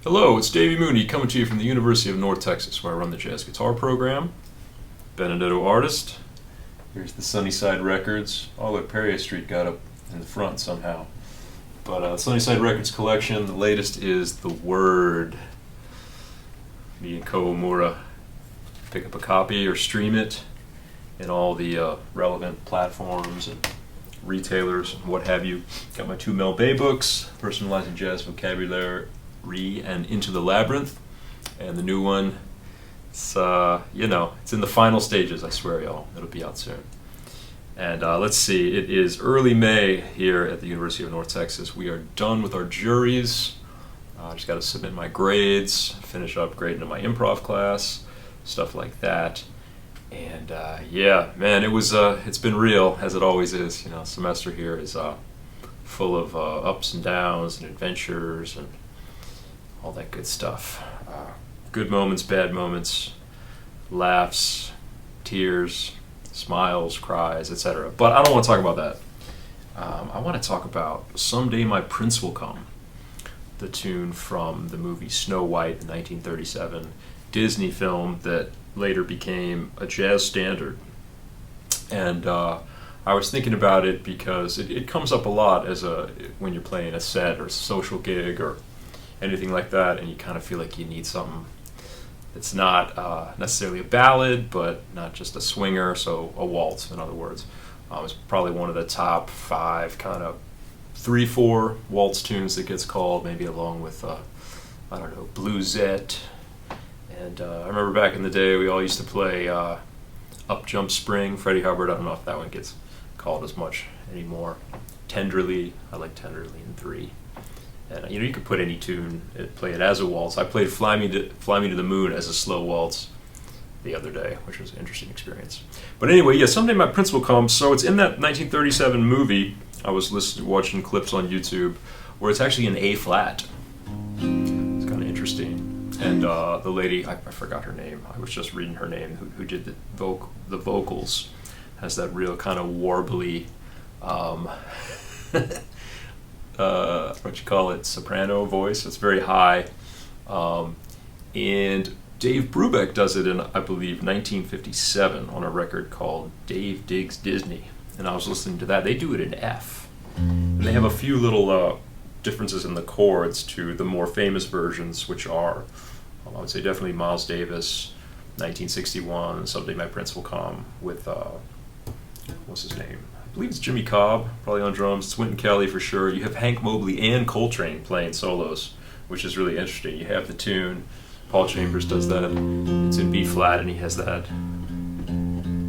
Hello, it's Davy Mooney coming to you from the University of North Texas, where I run the jazz guitar program. Benedetto artist. Here's the Sunnyside Records. Oh, look, Perrier Street got up in the front somehow. But Sunnyside Records collection, the latest is The Word. Me and Kawamura pick up a copy or stream it in all the relevant platforms and retailers and what have you. Got my two Mel Bay books, Personalizing Jazz Vocabulary and Into the Labyrinth, and the new one, it's in the final stages, I swear y'all, it'll be out soon. And let's see, it is early May here at the University of North Texas. We are done with our juries. I just got to submit my grades, finish up grading in my improv class, stuff like that. And yeah, man, it's been real, as it always is. Semester here is full of ups and downs and adventures and all that good stuff. Good moments, bad moments, laughs, tears, smiles, cries, etc. But I don't want to talk about that. I want to talk about Someday My Prince Will Come, the tune from the movie Snow White, the 1937 Disney film that later became a jazz standard. And I was thinking about it because it comes up a lot when you're playing a set or a social gig or anything like that, and you kind of feel like you need something that's not necessarily a ballad, but not just a swinger, so a waltz, in other words. It's probably one of the top 5 kind of 3-4 waltz tunes that gets called, maybe along with, Bluesette. And I remember back in the day, we all used to play Up Jump Spring, Freddie Hubbard. I don't know if that one gets called as much anymore. Tenderly, I like Tenderly in 3. And you could put any tune, play it as a waltz. I played Fly Me to the Moon as a slow waltz the other day, which was an interesting experience. But anyway, yeah, Someday My Prince Will Come. So it's in that 1937 movie. I was watching clips on YouTube where it's actually in A flat. It's kind of interesting. And the lady, I forgot her name. I was just reading her name. Who did the vocals? Has that real kind of warbly. Soprano voice. It's very high. And Dave Brubeck does it in, I believe, 1957 on a record called Dave Digs Disney. And I was listening to that. They do it in F. And they have a few little differences in the chords to the more famous versions, which are, I would say, definitely Miles Davis, 1961, Someday My Prince Will Come, with, what's his name? I believe it's Jimmy Cobb, probably on drums. It's Wynton Kelly for sure. You have Hank Mobley and Coltrane playing solos, which is really interesting. You have the tune. Paul Chambers does that. It's in B flat, and he has that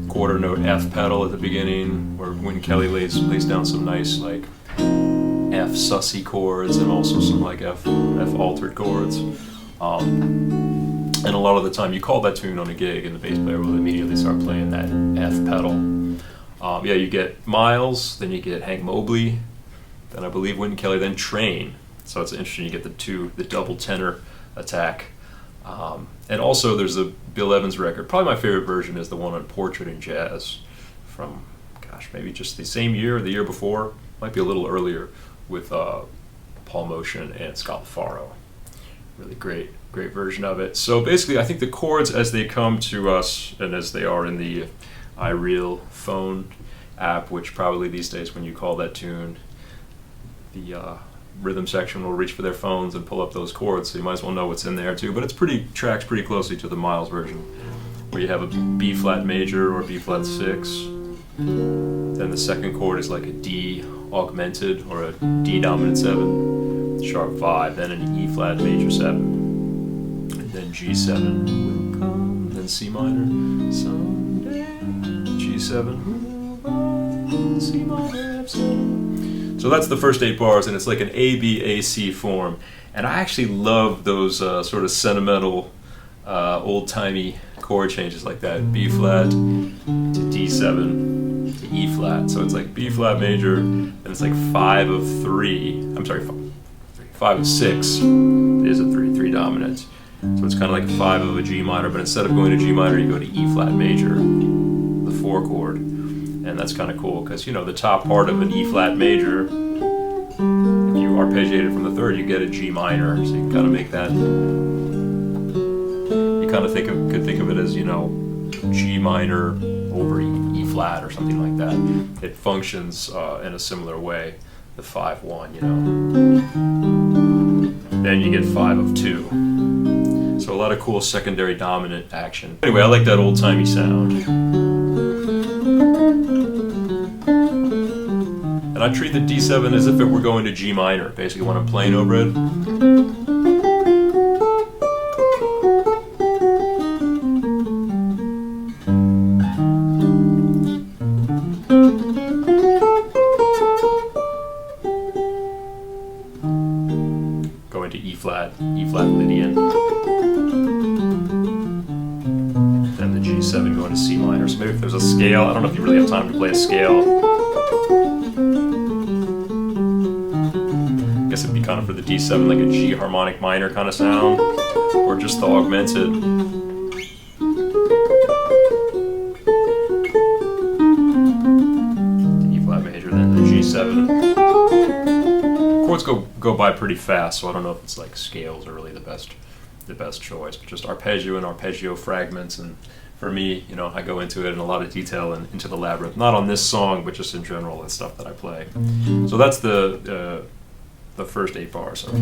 quarter note F pedal at the beginning, where Wynton Kelly lays down some nice like F sussy chords and also some like F altered chords. And a lot of the time, you call that tune on a gig, and the bass player will immediately start playing that F pedal. You get Miles, then you get Hank Mobley, then I believe Wynton Kelly, then Train. So it's interesting, you get the double tenor attack. And also there's a Bill Evans record. Probably my favorite version is the one on Portrait in Jazz from, maybe just the same year or the year before. Might be a little earlier, with Paul Motion and Scott LaFaro. Really great version of it. So basically, I think the chords as they come to us and as they are in the iReal phone app, which probably these days when you call that tune, the rhythm section will reach for their phones and pull up those chords, so you might as well know what's in there too. But tracks pretty closely to the Miles version, where you have a B flat major or B flat 6. Then the second chord is like a D augmented or a D dominant 7, sharp 5, then an E flat major 7, and then G7 will come, then C minor, someday, G7 will come, C minor, F7. So that's the first 8 bars, and it's like an A, B, A, C form. And I actually love those sort of sentimental, old-timey chord changes like that. B flat to D7 to E flat. So it's like B flat major, and it's like 5 of 3. I'm sorry, 5 of 6 is a 3 dominant. So it's kind of like 5 of a G minor, but instead of going to G minor, you go to E flat major, the 4 chord. And that's kind of cool because, the top part of an E flat major, if you arpeggiated from the third, you get a G minor. So you kind of make that. You kind of could think of it as, you know, G minor over E flat or something like that. It functions in a similar way. The 5-1, you know. Then you get 5 of 2. So a lot of cool secondary dominant action. Anyway, I like that old-timey sound. And I treat the D7 as if it were going to G minor, basically when I'm playing over it. Going to E flat Lydian. Then the G7 going to C minor. So maybe if there's a scale, I don't know if you really have time to play a scale. I guess it'd be kind of for the D7 like a G harmonic minor kind of sound, or just the augmented. E flat major, then the G7. Chords go by pretty fast, so I don't know if it's like scales are really the best choice, but just arpeggio and arpeggio fragments. And for me, you know, I go into it in a lot of detail and into the labyrinth, not on this song, but just in general, the stuff that I play. So that's the first 8 bars. So.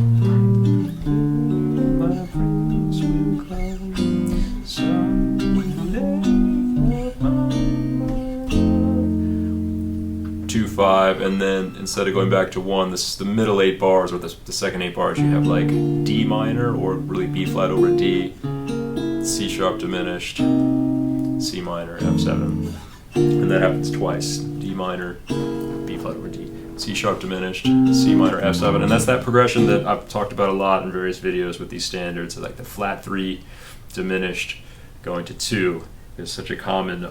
2-5, and then instead of going back to 1, the middle 8 bars, or the second 8 bars, you have like D minor, or really B flat over D, C sharp diminished, C minor, F7, and that happens twice. D minor, B flat over D, C sharp diminished, C minor, F7, and that's that progression that I've talked about a lot in various videos with these standards, like the flat 3 diminished going to 2 is such a common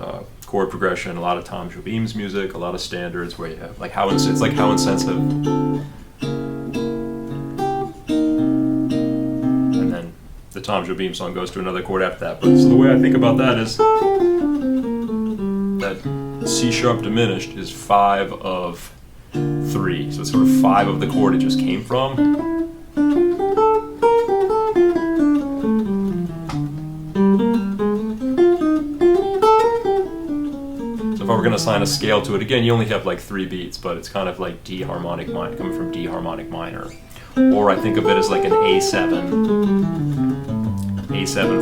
chord progression. A lot of Tom Jobim's music, a lot of standards where you have like it's like how insensitive, and then the Tom Jobim song goes to another chord after that. But so the way I think about that is that C sharp diminished is 5 of 3, so it's sort of 5 of the chord it just came from. If I were going to assign a scale to it, again, you only have like 3 beats, but it's kind of like D harmonic minor, coming from D harmonic minor. Or I think of it as like an A7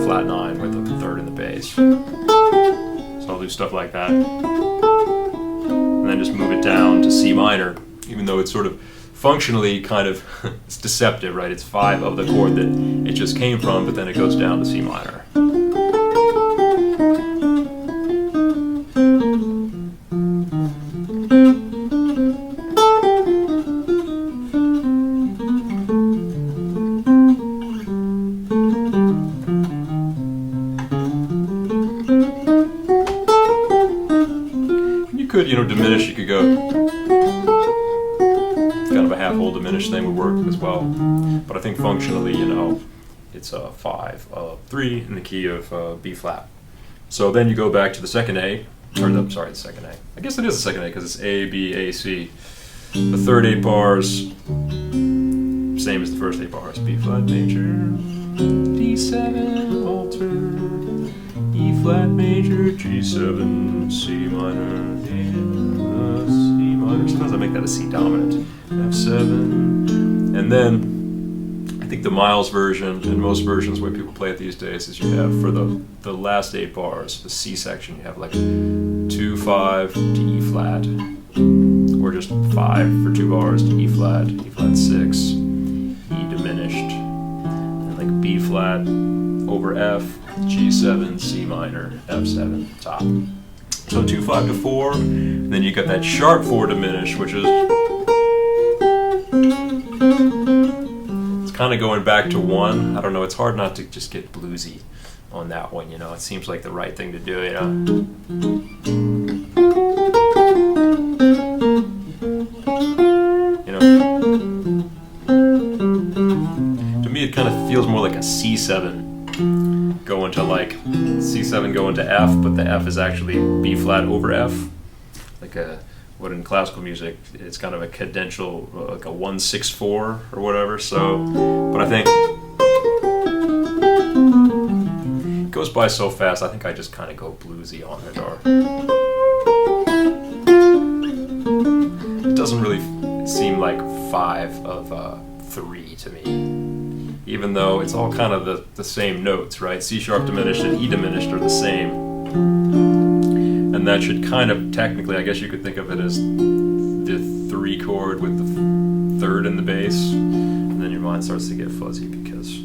flat 9 with a third in the bass. So I'll do stuff like that. And then just move it down to C minor, even though it's sort of functionally kind of, it's deceptive, right? It's 5 of the chord that it just came from, but then it goes down to C minor. You know, diminish, you could go kind of a half whole diminished thing would work as well, but I think functionally, you know, it's a 5 of 3 in the key of B flat. So then you go back to the second A, or the second A. I guess it is the second A because it's A, B, A, C. The third 8 bars, same as the first 8 bars: B flat major, D7 alter, E flat major, G7, C minor, C minor. Sometimes I make that a C dominant. F7, and then I think the Miles version and most versions where people play it these days is you have for the last 8 bars, the C section, you have like 2-5 to E flat, or just 5 for 2 bars to E flat 6, E diminished, and like B flat over F, G7, C minor, F7, top. So 2-5 to 4, and then you got that sharp 4 diminished, which is it's kind of going back to 1. I don't know, it's hard not to just get bluesy on that one, you know. It seems like the right thing to do, you know. You know, to me it kind of feels more like a C7 going to like C7 going to F, but the F is actually B flat over F, like a what in classical music it's kind of a cadential, like a 1-6-4 or whatever. So, but I think it goes by so fast. I think I just kind of go bluesy on it, or it doesn't really seem like 5 of 3 to me. Even though it's all kind of the same notes, right? C sharp diminished and E diminished are the same. And that should kind of, technically, I guess you could think of it as the 3 chord with the 3rd in the bass. And then your mind starts to get fuzzy because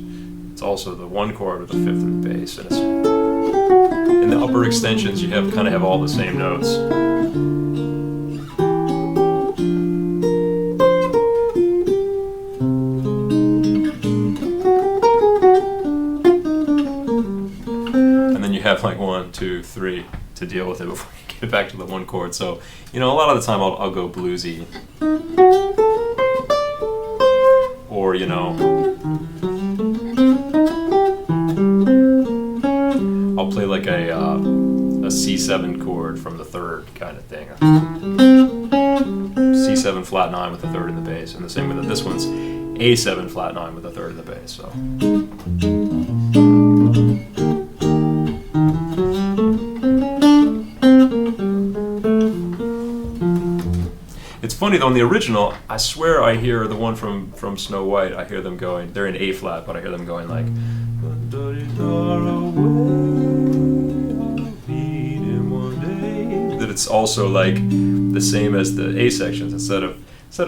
it's also the 1 chord with the 5th in the bass. And it's, in the upper extensions, you kind of have all the same notes. Have like 1, 2, 3 to deal with it before you get back to the 1 chord. So, a lot of the time I'll go bluesy, or I'll play like a C7 chord from the 3rd kind of thing. C7 flat 9 with the 3rd in the bass, and the same with this one's A7 flat 9 with the 3rd in the bass. So. It's funny though, in the original, I swear I hear the one from Snow White, I hear them going, they're in A flat, but I hear them going like, that it's also like the same as the A sections. Instead of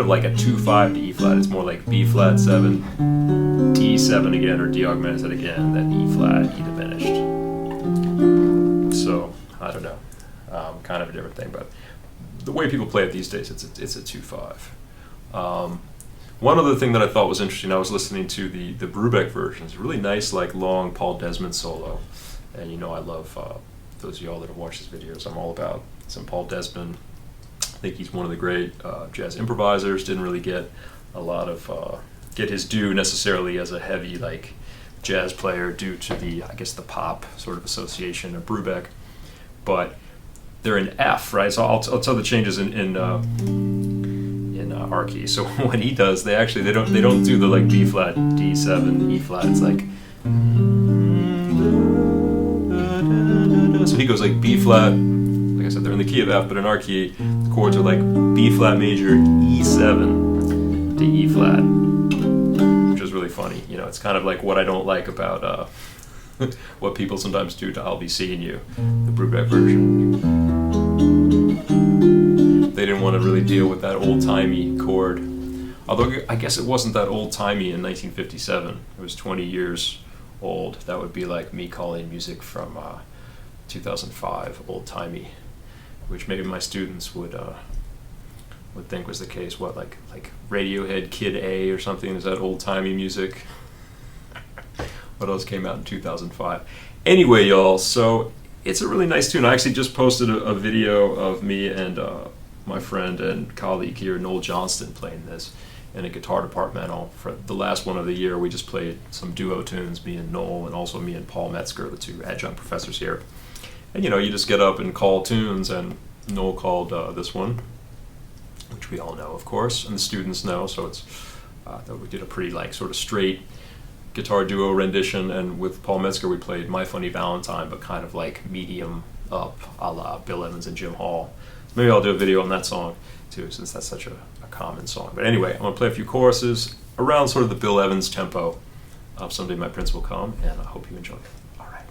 like a 2-5 to E flat, it's more like B flat 7, D7 again, or D augmented again, then E flat, E diminished. So, I don't know, kind of a different thing, but the way people play it these days, it's a 2-5. One other thing that I thought was interesting, I was listening to the Brubeck version. It's a really nice, like, long Paul Desmond solo. And I love, those of y'all that have watched his videos, I'm all about some Paul Desmond. I think he's one of the great jazz improvisers. Didn't really get a lot of, get his due necessarily as a heavy, like, jazz player due to the, I guess, the pop sort of association of Brubeck. But they're in F, right? So I'll tell the changes in R key. So what he does, they don't do the like B flat, D7, E flat. It's like, so he goes like B flat. Like I said, they're in the key of F, but in R key, the chords are like B flat major, E7 to E flat, which is really funny. It's kind of like what I don't like about what people sometimes do to "I'll Be Seeing You," the Brubeck version. They didn't want to really deal with that old-timey chord. Although I guess it wasn't that old-timey in 1957. It was 20 years old. That would be like me calling music from 2005 old-timey, which maybe my students would think was the case. What, like Radiohead Kid A or something? Is that old-timey music? What else came out in 2005? Anyway, y'all, so it's a really nice tune. I actually just posted a video of me and my friend and colleague here, Noel Johnston, playing this in a guitar departmental. For the last one of the year, we just played some duo tunes, me and Noel, and also me and Paul Metzger, the 2 adjunct professors here. And you just get up and call tunes, and Noel called this one, which we all know, of course, and the students know, so it's that we did a pretty like sort of straight guitar duo rendition, and with Paul Metzger we played My Funny Valentine, but kind of like medium up, a la Bill Evans and Jim Hall. So maybe I'll do a video on that song too, since that's such a common song. But anyway, I'm going to play a few choruses around sort of the Bill Evans tempo of Someday My Prince Will Come, and I hope you enjoy it. All right.